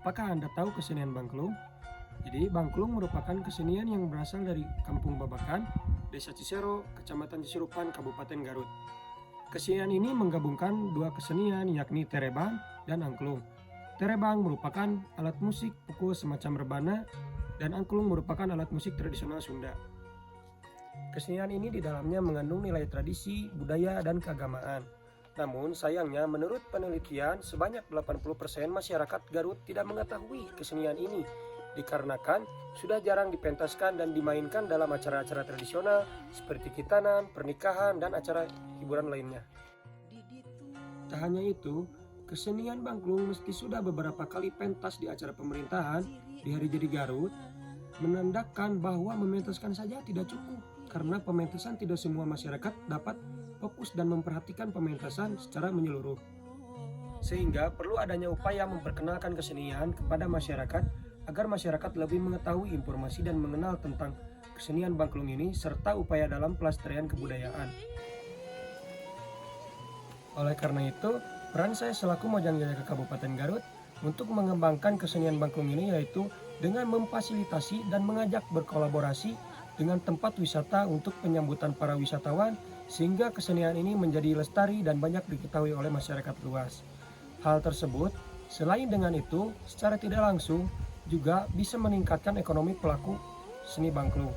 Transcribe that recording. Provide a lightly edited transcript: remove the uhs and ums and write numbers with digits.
Apakah Anda tahu kesenian Bangklung? Jadi, Bangklung merupakan kesenian yang berasal dari Kampung Babakan, Desa Cisero, Kecamatan Cisurupan, Kabupaten Garut. Kesenian ini menggabungkan dua kesenian yakni terebang dan angklung. Terebang merupakan alat musik pukul semacam rebana dan angklung merupakan alat musik tradisional Sunda. Kesenian ini di dalamnya mengandung nilai tradisi, budaya, dan keagamaan. Namun sayangnya menurut penelitian sebanyak 80% masyarakat Garut tidak mengetahui kesenian ini dikarenakan sudah jarang dipentaskan dan dimainkan dalam acara-acara tradisional seperti khitanan, pernikahan, dan acara hiburan lainnya. Tak hanya itu, kesenian Bangklung meski sudah beberapa kali pentas di acara pemerintahan di Hari Jadi Garut, menandakan bahwa mementaskan saja tidak cukup karena pementasan tidak semua masyarakat dapat fokus dan memperhatikan pementasan secara menyeluruh. Sehingga perlu adanya upaya memperkenalkan kesenian kepada masyarakat agar masyarakat lebih mengetahui informasi dan mengenal tentang kesenian Bangklung ini serta upaya dalam pelestarian kebudayaan. Oleh karena itu, peran saya selaku Mojang Jaya Kabupaten Garut untuk mengembangkan kesenian Bangklung ini yaitu dengan memfasilitasi dan mengajak berkolaborasi dengan tempat wisata untuk penyambutan para wisatawan sehingga kesenian ini menjadi lestari dan banyak diketahui oleh masyarakat luas. Hal tersebut, selain dengan itu, secara tidak langsung juga bisa meningkatkan ekonomi pelaku seni Bangklung.